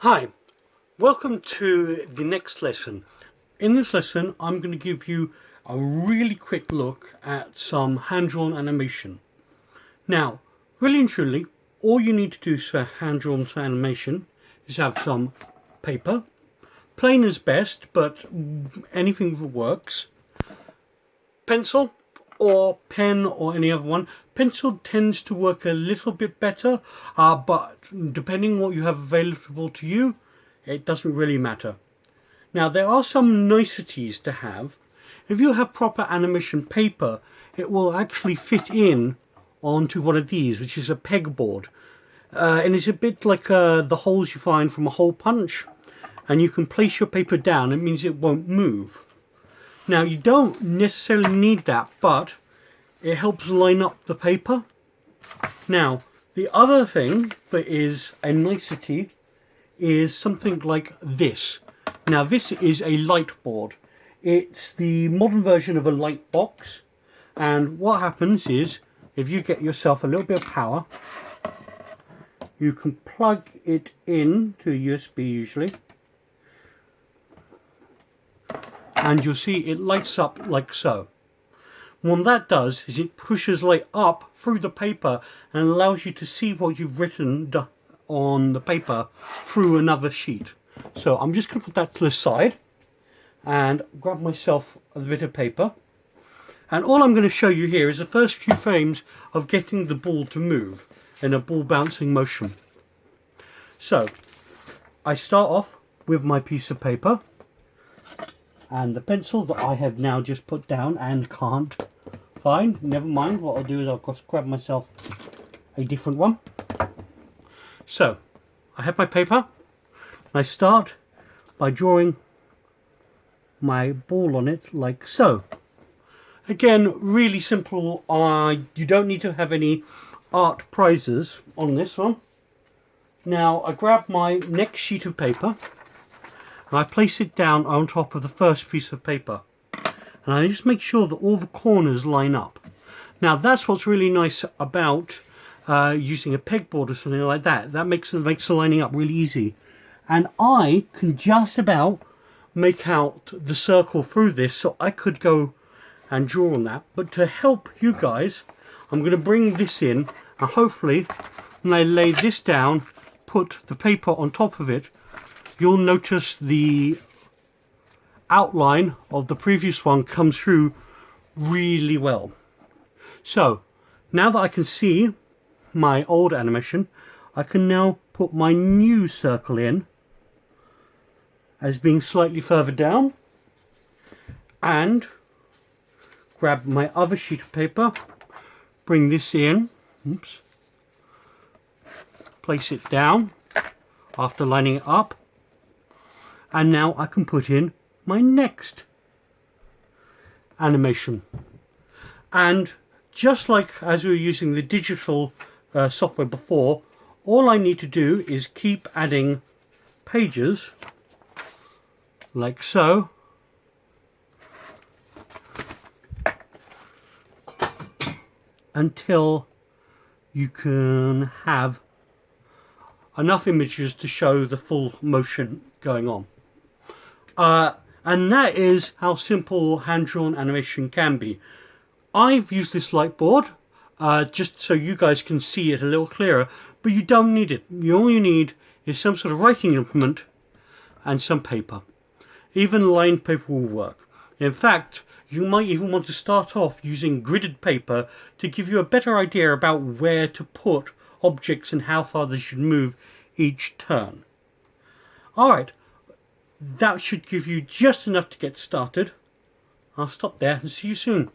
Hi, welcome to the next lesson. In this lesson I'm going to give you a really quick look at some hand-drawn animation. Now, really and truly, all you need to do for hand-drawn animation is have some paper. Plain is best, but anything that works. Pencil or pen or any other one. Pencil tends to work a little bit better, but depending on what you have available to you, it doesn't really matter. Now, there are some niceties to have. If you have proper animation paper, it will actually fit in onto one of these, which is a pegboard. And it's a bit like the holes you find from a hole punch. And you can place your paper down. It means it won't move. Now, you don't necessarily need that, but it helps line up the paper. Now, the other thing that is a nicety is something like this. Now, this is a light board. It's the modern version of a light box. And what happens is, if you get yourself a little bit of power, you can plug it in to a USB usually. And you'll see it lights up like so. What that does is it pushes light up through the paper and allows you to see what you've written on the paper through another sheet. So I'm just going to put that to the side and grab myself a bit of paper. And all I'm going to show you here is the first few frames of getting the ball to move in a ball bouncing motion. So I start off with my piece of paper and the pencil that I have now just put down and can't find. Never mind, what I'll do is I'll just grab myself a different one. So I have my paper. I start by drawing my ball on it like so. Again, really simple. You don't need to have any art prizes on this one. Now I grab my next sheet of paper and I place it down on top of the first piece of paper. And I just make sure that all the corners line up. Now that's what's really nice about using a pegboard or something like that. That makes the lining up really easy. And I can just about make out the circle through this, so I could go and draw on that. But to help you guys, I'm going to bring this in, and hopefully when I lay this down, put the paper on top of it, you'll notice the outline of the previous one comes through really well. So now that I can see my old animation, I can now put my new circle in as being slightly further down, and grab my other sheet of paper, bring this in, oops, place it down after lining it up, and now I can put in my next animation. And just like as we were using the digital software before, all I need to do is keep adding pages like so, until you can have enough images to show the full motion going on. And that is how simple hand-drawn animation can be. I've used this light board just so you guys can see it a little clearer, but you don't need it. All you need is some sort of writing implement and some paper. Even lined paper will work. In fact, you might even want to start off using gridded paper to give you a better idea about where to put objects and how far they should move each turn. Alright, that should give you just enough to get started. I'll stop there and see you soon.